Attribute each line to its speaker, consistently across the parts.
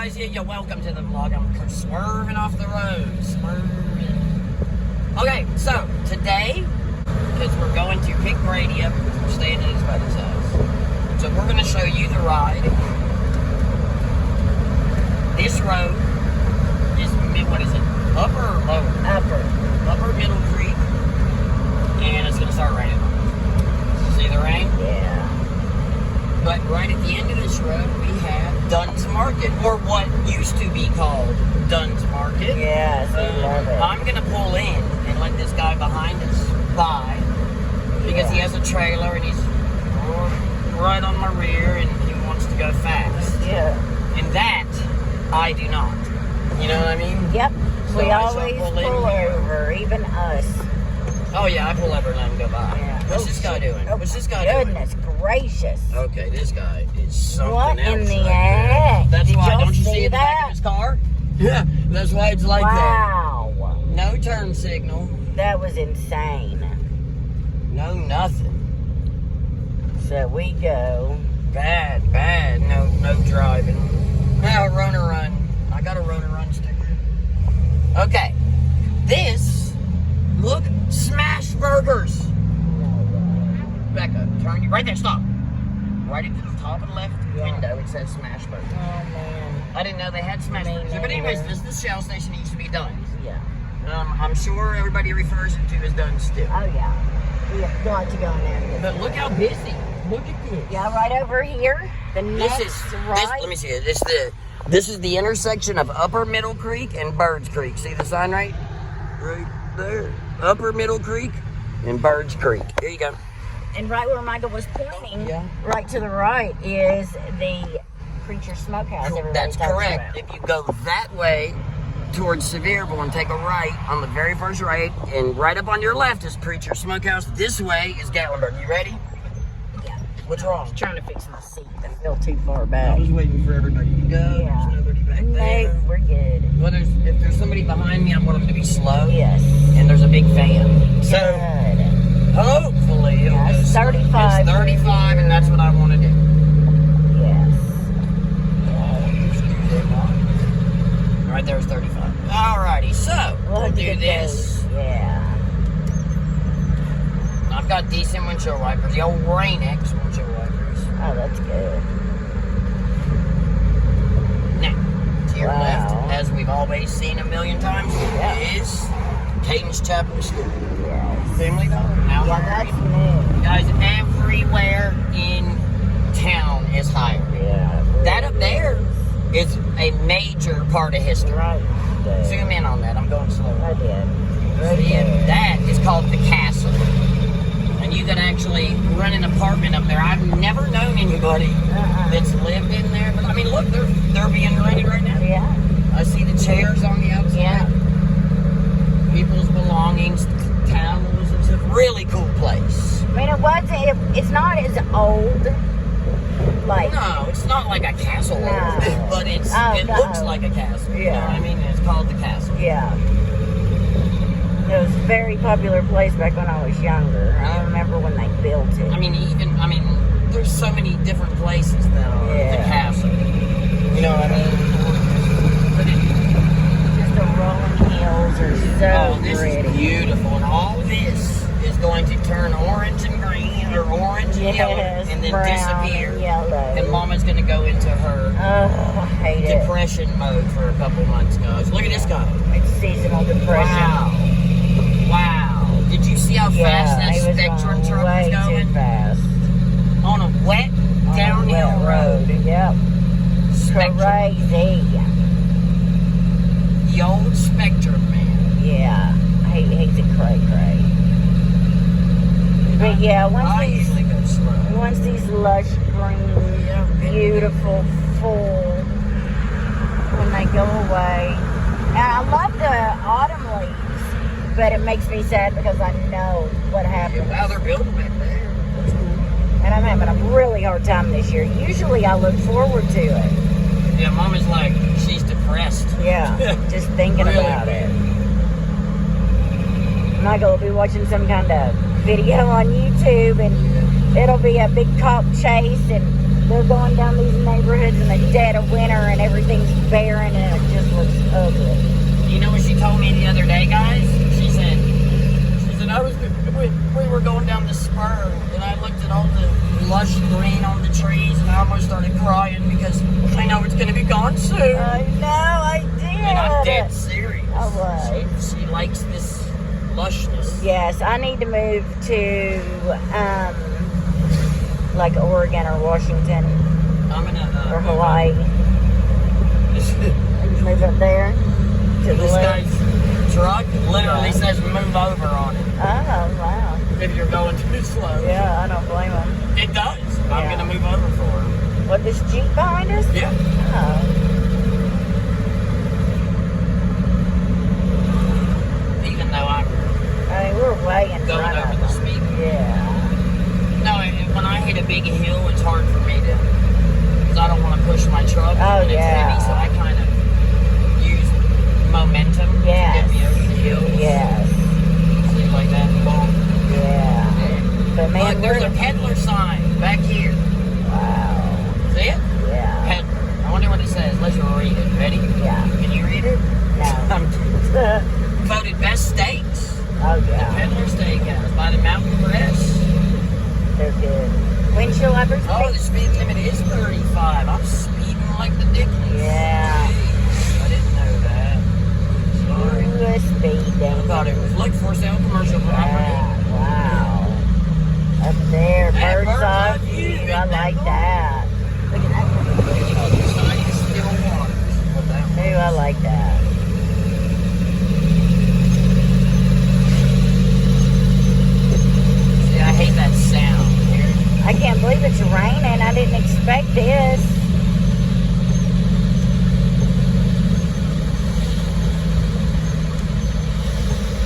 Speaker 1: guys? Yeah, welcome to the vlog. I'm swerving off the road. Okay, so today, because we're going to pick Brady up, because we're staying at his buddy's house. So we're going to show you the ride. This road is, what is it? Upper or lower? Upper Middle Creek. And it's going to start raining. See the rain?
Speaker 2: Yeah.
Speaker 1: But right at the end of this road, we have Dunn's Market, or what used to be called Dunn's Market.
Speaker 2: Yes, I love it.
Speaker 1: I'm going to pull in and let this guy behind us buy, because he has a trailer and he's right on my rear and he wants to go fast.
Speaker 2: Yeah.
Speaker 1: And that, I do not. You know what I mean?
Speaker 2: Yep.
Speaker 1: So
Speaker 2: We
Speaker 1: I
Speaker 2: always
Speaker 1: shall
Speaker 2: pull over, even us.
Speaker 1: Oh yeah, I pull over and let him go by.
Speaker 2: Yeah.
Speaker 1: What's this guy doing? What's this guy doing?
Speaker 2: Goodness gracious.
Speaker 1: Okay, this guy is something
Speaker 2: What
Speaker 1: else.
Speaker 2: in the
Speaker 1: right
Speaker 2: heck?
Speaker 1: there. That's
Speaker 2: Did
Speaker 1: why.
Speaker 2: y'all
Speaker 1: Don't you see
Speaker 2: see
Speaker 1: in the back
Speaker 2: that?
Speaker 1: of his car? Yeah, that's why it's like
Speaker 2: Wow.
Speaker 1: that. No turn signal.
Speaker 2: That was insane.
Speaker 1: No nothing.
Speaker 2: So we go.
Speaker 1: Bad. No driving. Now run. I got a run sticker. Okay. This, look, Smash Burgers. Back up. Turn you right there. Stop. Right at the top of the left window, it says Smash Burgers.
Speaker 2: Oh man.
Speaker 1: I didn't know they had Smash Burgers. But anyways, this is the Shell station. It used to be Dunn's.
Speaker 2: Yeah.
Speaker 1: I'm sure everybody refers it to as Dunn's still.
Speaker 2: Oh yeah. We have got to go in there.
Speaker 1: But look how busy. Look at this.
Speaker 2: Yeah, right over here. The next right.
Speaker 1: Let me see it. This is the intersection of Upper Middle Creek and Birds Creek. See the sign right there? Upper Middle Creek and Birds Creek. Here you go.
Speaker 2: And right where Michael was pointing,
Speaker 1: Yeah.
Speaker 2: right to the right, is the Preacher Smokehouse.
Speaker 1: That's correct. If you go that way towards Sevierville and take a right on the very first right, and right up on your left is Preacher Smokehouse. This way is Gatlinburg. You ready?
Speaker 2: Yeah.
Speaker 1: What's wrong?
Speaker 2: I was trying to fix my seat. I feel too far
Speaker 1: I
Speaker 2: back.
Speaker 1: was waiting for everybody to go.
Speaker 2: Yeah.
Speaker 1: There's nobody back there.
Speaker 2: No, we're good.
Speaker 1: Well, if there's somebody behind me, I want them to be slow.
Speaker 2: Yes.
Speaker 1: And there's a big fan. So
Speaker 2: Good.
Speaker 1: hopefully it'll
Speaker 2: Yeah,
Speaker 1: go
Speaker 2: it's
Speaker 1: slow.
Speaker 2: 35.
Speaker 1: It's 35, and that's what I want to do.
Speaker 2: Yes.
Speaker 1: Right there's 35. Alrighty, so we'll
Speaker 2: Look
Speaker 1: do
Speaker 2: at
Speaker 1: this.
Speaker 2: those. Yeah.
Speaker 1: I've got decent windshield wipers. The old Rain-X windshield wipers.
Speaker 2: Oh, that's good.
Speaker 1: Now, to your
Speaker 2: Wow.
Speaker 1: left, as we've always seen a million times, is Caden's Chapel School.
Speaker 2: Yes.
Speaker 1: Family Dollar. Now,
Speaker 2: Yeah, that's new.
Speaker 1: guys, everywhere in town is hiring.
Speaker 2: Yeah.
Speaker 1: That up there is a major part of history.
Speaker 2: Right. There.
Speaker 1: Zoom in on that. I'm going slow.
Speaker 2: I did. Right
Speaker 1: See, and
Speaker 2: there.
Speaker 1: that is called the Castle. And you can actually rent an apartment up there. I've never known anybody that's lived in there. But I mean, look, they're being rented right now.
Speaker 2: Yeah.
Speaker 1: I see the chairs on the outside.
Speaker 2: Yeah.
Speaker 1: People's belongings, towels and stuff. Really cool place.
Speaker 2: I mean, it's not as old. Like.
Speaker 1: No, it's not like a castle,
Speaker 2: No.
Speaker 1: but it
Speaker 2: no.
Speaker 1: looks like a castle. You know
Speaker 2: Yeah.
Speaker 1: what I mean? It's called the Castle.
Speaker 2: Yeah. It was a very popular place back when I was younger. I remember when they built it.
Speaker 1: I mean, there's so many different places now.
Speaker 2: Yeah.
Speaker 1: The castle. You know what I mean? But
Speaker 2: Just the rolling hills are so
Speaker 1: this
Speaker 2: pretty.
Speaker 1: is beautiful, and all this is going to turn orange and green, or orange and yellow,
Speaker 2: Yes,
Speaker 1: and then
Speaker 2: brown
Speaker 1: disappear.
Speaker 2: and yellow.
Speaker 1: And Mama's going to go into her
Speaker 2: Oh, I hate it.
Speaker 1: depression mode for a couple months, guys. Look at this guy.
Speaker 2: It's seasonal depression.
Speaker 1: Wow. Did you see how fast that
Speaker 2: it was
Speaker 1: Spectrum
Speaker 2: going
Speaker 1: truck was
Speaker 2: way
Speaker 1: going?
Speaker 2: too fast.
Speaker 1: On a wet
Speaker 2: On a
Speaker 1: downhill
Speaker 2: wet
Speaker 1: road.
Speaker 2: Yep.
Speaker 1: Spectrum.
Speaker 2: Crazy.
Speaker 1: The old Spectrum, man.
Speaker 2: Yeah. He's a cray-cray. But yeah,
Speaker 1: I usually go slow.
Speaker 2: once these lush green, beautiful, full, when they go away. And I love the autumn leaves, but it makes me sad because I know what happens.
Speaker 1: Wow, they're building back there. That's cool.
Speaker 2: And I'm having a really hard time this year. Usually I look forward to it.
Speaker 1: Yeah, Mama's like, she's depressed.
Speaker 2: Yeah, just thinking
Speaker 1: Really?
Speaker 2: about it. Michael will be watching some kind of video on YouTube, and it'll be a big cop chase, and They're going down these neighborhoods in the dead of winter and everything's barren and it just looks ugly.
Speaker 1: You know what she told me the other day, guys? She said, we were going down the spur and I looked at all the lush green on the trees and I almost started crying because I know it's going to be gone soon.
Speaker 2: I know, I did.
Speaker 1: And I'm dead serious.
Speaker 2: I was.
Speaker 1: She likes this lushness.
Speaker 2: Yes, I need to move to like Oregon or Washington
Speaker 1: I'm going to...
Speaker 2: or Hawaii. Move up there to the
Speaker 1: This
Speaker 2: left.
Speaker 1: guy's truck literally says move over on it.
Speaker 2: Oh, wow.
Speaker 1: If you're going too slow.
Speaker 2: Yeah, I don't blame him.
Speaker 1: It does. I'm
Speaker 2: Yeah.
Speaker 1: going to move over for him.
Speaker 2: What, this Jeep behind us?
Speaker 1: Yeah.
Speaker 2: Oh.
Speaker 1: Even though I'm
Speaker 2: I mean, we're way in
Speaker 1: going
Speaker 2: front
Speaker 1: over
Speaker 2: of
Speaker 1: the
Speaker 2: them.
Speaker 1: speed.
Speaker 2: Yeah.
Speaker 1: No, when I hit a big hill, it's hard for me to, because I don't want to push my truck.
Speaker 2: Oh,
Speaker 1: and
Speaker 2: yeah.
Speaker 1: It's heavy, so I kind of use momentum to
Speaker 2: Yes.
Speaker 1: get me over the hill.
Speaker 2: Yes.
Speaker 1: Things like that. Boom.
Speaker 2: Yeah. But man,
Speaker 1: Look, there's a peddler sign back here.
Speaker 2: Wow.
Speaker 1: See it?
Speaker 2: Yeah.
Speaker 1: Peddler. I wonder what it says. Let's read it. Ready?
Speaker 2: Yeah.
Speaker 1: Can you read it?
Speaker 2: No.
Speaker 1: Voted best steaks.
Speaker 2: Oh,
Speaker 1: The
Speaker 2: yeah.
Speaker 1: Peddler Steakhouse by the Mountain Press.
Speaker 2: They're good. Windshield wipers?
Speaker 1: Oh, the speed limit is 35. I'm speeding like the dickens.
Speaker 2: Yeah.
Speaker 1: Jeez, I didn't know that. Sorry.
Speaker 2: Ooh, speed
Speaker 1: I thought it was look for sale commercial property.
Speaker 2: Wow. Up there,
Speaker 1: That
Speaker 2: bird's
Speaker 1: bird's
Speaker 2: eye
Speaker 1: eye view,
Speaker 2: view.
Speaker 1: isn't
Speaker 2: I
Speaker 1: that
Speaker 2: like
Speaker 1: cool?
Speaker 2: that. Look at that.
Speaker 1: The other side is still waters. What that was.
Speaker 2: Ooh, I like that.
Speaker 1: See, I hate that sound here.
Speaker 2: I can't believe it's raining. I didn't expect this.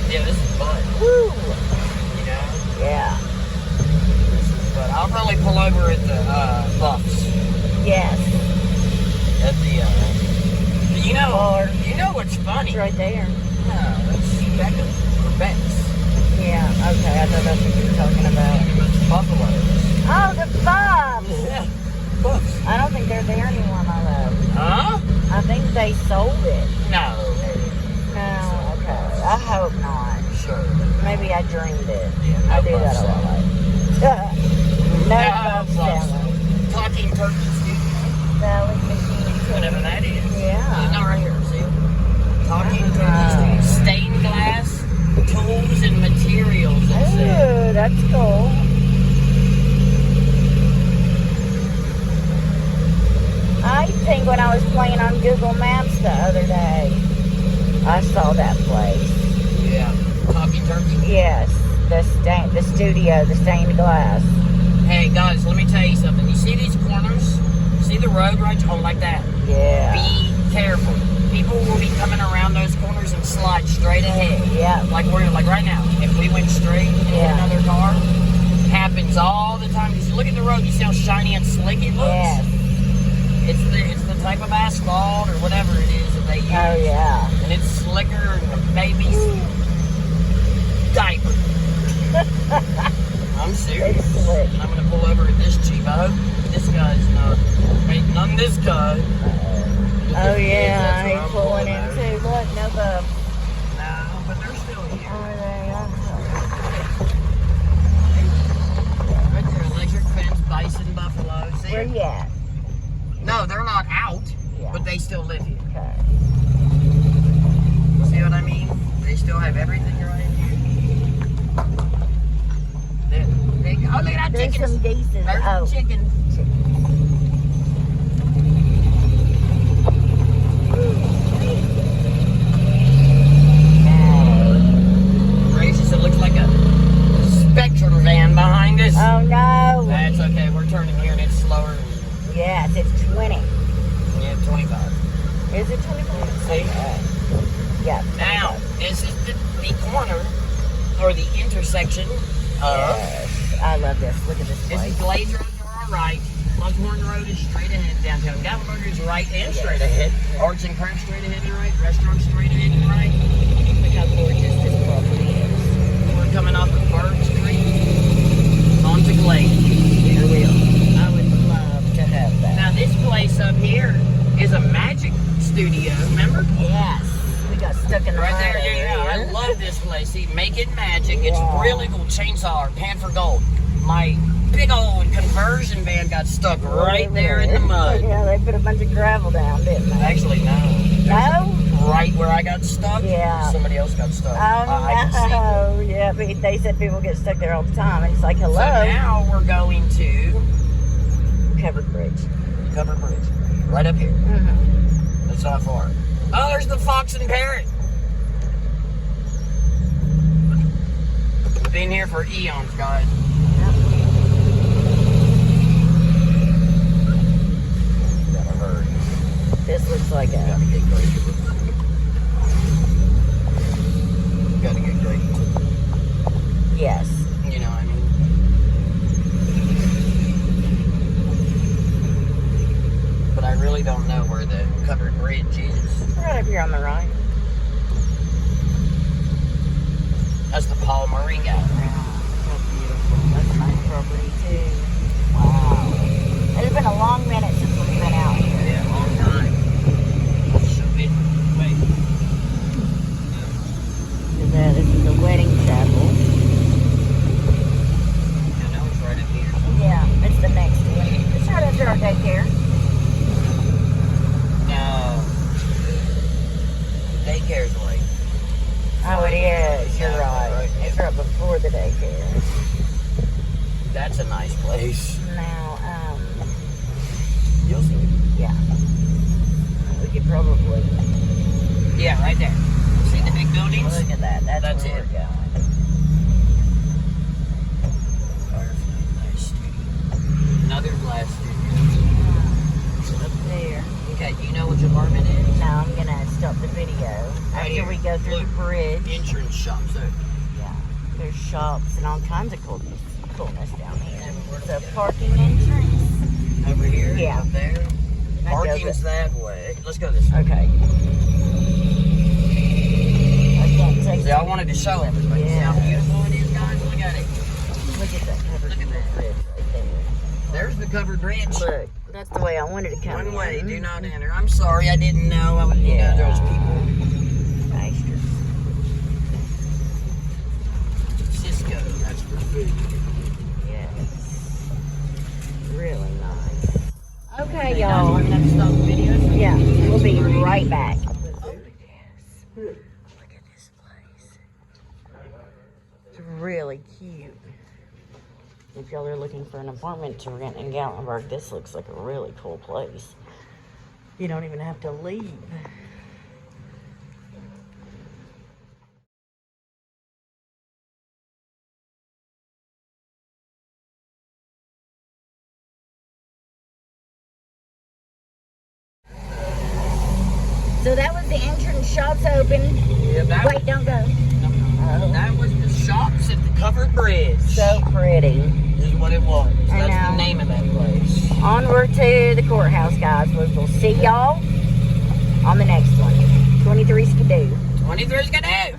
Speaker 1: Yeah, this is fun.
Speaker 2: Woo.
Speaker 1: You know?
Speaker 2: Yeah.
Speaker 1: This is fun. I'll probably pull over at the Buffs.
Speaker 2: Yes.
Speaker 1: At the
Speaker 2: Or
Speaker 1: you know what's funny?
Speaker 2: it's right there.
Speaker 1: No, that's Becca's or Beck's.
Speaker 2: Yeah. Okay. I thought that's what you were talking about.
Speaker 1: It's buffaloes.
Speaker 2: Oh, the Bobs.
Speaker 1: Yeah. Buffs.
Speaker 2: I don't think they're there anymore, my love.
Speaker 1: Huh?
Speaker 2: I think they sold it.
Speaker 1: No.
Speaker 2: No. Okay. I hope not.
Speaker 1: Sure.
Speaker 2: Maybe I dreamed it.
Speaker 1: Yeah,
Speaker 2: I
Speaker 1: no
Speaker 2: do that
Speaker 1: Buffs
Speaker 2: a lot. No Bobs selling.
Speaker 1: Talking turkey studio.
Speaker 2: Selling machine.
Speaker 1: Whatever that is.
Speaker 2: Yeah.
Speaker 1: It's not right here, see? Talking
Speaker 2: Ah.
Speaker 1: turkey studio. Stained glass, tools, and materials. It says.
Speaker 2: Ooh, that's cool. I think when I was playing on Google Maps the other day, I saw that place.
Speaker 1: Yeah. Talking turkey.
Speaker 2: Yes, the studio, the stained glass.
Speaker 1: Hey guys, let me tell you something. You see these corners? See the road right? Oh, like that.
Speaker 2: Yeah.
Speaker 1: Be careful. People will be coming around those corners and slide straight ahead.
Speaker 2: Yeah.
Speaker 1: Like right now. If we went straight into
Speaker 2: Yeah.
Speaker 1: another car, happens all the time. Because you look at the road, you see how shiny and slick it looks.
Speaker 2: Yes.
Speaker 1: It's the type of asphalt or whatever it is that they use.
Speaker 2: Oh yeah.
Speaker 1: And it's slicker than a baby's diaper. I'm serious.
Speaker 2: It's slick.
Speaker 1: I'm gonna pull over at this Jeep. I hope this guy's not waiting on this guy.
Speaker 2: Oh yeah,
Speaker 1: That's where
Speaker 2: he's
Speaker 1: I'm
Speaker 2: pulling in
Speaker 1: over.
Speaker 2: too. Look, no bub.
Speaker 1: No, but they're still here.
Speaker 2: Oh, they are.
Speaker 1: Right there, electric fence, bison, buffalo. See?
Speaker 2: Where you at?
Speaker 1: No, they're not out,
Speaker 2: Yeah.
Speaker 1: but they still live here.
Speaker 2: Okay.
Speaker 1: See what I mean? They still have everything right here. Oh, look at that
Speaker 2: There's
Speaker 1: chicken.
Speaker 2: some geese.
Speaker 1: There's
Speaker 2: Oh.
Speaker 1: chicken. Gracious, it looks like a Spectrum van behind us.
Speaker 2: Oh no.
Speaker 1: That's okay, we're turning here and it's slower.
Speaker 2: Yes, it's 20.
Speaker 1: Yeah, 25.
Speaker 2: Is it 25?
Speaker 1: See?
Speaker 2: Yeah.
Speaker 1: Now, this is the corner, or the intersection of...
Speaker 2: Yes. I love this. Look at this
Speaker 1: This is
Speaker 2: place.
Speaker 1: Glades Road to our right. Buckhorn Road is straight ahead downtown. Gatlinburg is right and straight ahead. Arts and Crafts straight ahead and right. Restaurant straight ahead and right. Look how gorgeous this property is. We're coming off of Bird Street onto Glades. Here we are.
Speaker 2: I would love to have
Speaker 1: this place up here is a magic studio, remember?
Speaker 2: Yes. We got stuck in the
Speaker 1: Right
Speaker 2: mud
Speaker 1: there,
Speaker 2: over
Speaker 1: yeah. I
Speaker 2: here.
Speaker 1: love this place. See, Make It Magic.
Speaker 2: Yeah.
Speaker 1: It's really cool. Chainsaw, pan for gold. My big old conversion van got stuck right there in the mud.
Speaker 2: Yeah, they put a bunch of gravel down, didn't they?
Speaker 1: Actually, no.
Speaker 2: No?
Speaker 1: Right where I got stuck,
Speaker 2: Yeah.
Speaker 1: somebody else got stuck.
Speaker 2: Oh,
Speaker 1: I can see.
Speaker 2: no. Yeah, but they said people get stuck there all the time. And it's like, hello.
Speaker 1: So now we're going to
Speaker 2: Covered bridge.
Speaker 1: Covered Bridge. Right up here.
Speaker 2: Mm-hmm.
Speaker 1: That's not far. Oh, there's the fox and parrot. Been here for eons, guys. Gotta hurry.
Speaker 2: This looks like a...
Speaker 1: Gotta get great. Gotta get great.
Speaker 2: Yes.
Speaker 1: You know what I mean? But I really don't know where the covered bridge is.
Speaker 2: Right up here on the right.
Speaker 1: That's the Paul Murray guy.
Speaker 2: That's beautiful. That's a nice property, too. Wow. It's been a long minute since we've been out here.
Speaker 1: Yeah, long time. So it, wait.
Speaker 2: This is the wedding chapel.
Speaker 1: I know it's right up here.
Speaker 2: Yeah, it's the next one. It's right after our daycare.
Speaker 1: No. The daycare's late.
Speaker 2: Oh, it is. You're
Speaker 1: Yeah,
Speaker 2: right.
Speaker 1: right.
Speaker 2: It's right before the daycare.
Speaker 1: That's a nice place.
Speaker 2: Now,
Speaker 1: You'll see.
Speaker 2: yeah. We could probably
Speaker 1: Yeah, right there. See the big buildings?
Speaker 2: look at that. That's where
Speaker 1: it.
Speaker 2: we're going.
Speaker 1: Nice studio. Another glass studio.
Speaker 2: Up there.
Speaker 1: Okay, do you know which apartment it is?
Speaker 2: Now I'm gonna stop the video after
Speaker 1: here.
Speaker 2: we go through
Speaker 1: Look.
Speaker 2: the bridge.
Speaker 1: Entrance shop. So
Speaker 2: Yeah, there's shops and all kinds of coolness down here. So parking entrance.
Speaker 1: over here,
Speaker 2: Yeah.
Speaker 1: up there.
Speaker 2: That
Speaker 1: Parking's
Speaker 2: does
Speaker 1: that way. Let's go this way.
Speaker 2: Okay. Again, take
Speaker 1: See, I wanted to show everybody. See how
Speaker 2: Yeah.
Speaker 1: beautiful it is, guys? Look at it.
Speaker 2: look at that covered
Speaker 1: Look at that.
Speaker 2: bridge right there.
Speaker 1: There's the covered bridge.
Speaker 2: Look, that's the way I wanted to come.
Speaker 1: One way,
Speaker 2: in.
Speaker 1: do not enter. I'm sorry, I didn't know. I was,
Speaker 2: Yeah.
Speaker 1: there was people.
Speaker 2: Nice.
Speaker 1: Cisco, that's for food.
Speaker 2: Yes. Really nice. Okay,
Speaker 1: Hey, guys,
Speaker 2: y'all.
Speaker 1: we're gonna have to stop the video.
Speaker 2: Yeah, we'll be right back. Yes. Look at this place. It's really cute. If y'all are looking for an apartment to rent in Gatlinburg, this looks like a really cool place. You don't even have to leave. So that was the entrance, shops open.
Speaker 1: Yeah, that,
Speaker 2: Wait, don't go. Oh.
Speaker 1: that was the shops at the covered bridge.
Speaker 2: So pretty.
Speaker 1: Is what it was.
Speaker 2: I
Speaker 1: That's
Speaker 2: know.
Speaker 1: the name of that place.
Speaker 2: Onward to the courthouse, guys. We'll see y'all on the next one. 23 Skidoo.
Speaker 1: 23's gonna do.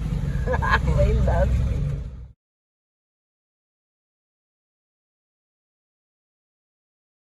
Speaker 2: We love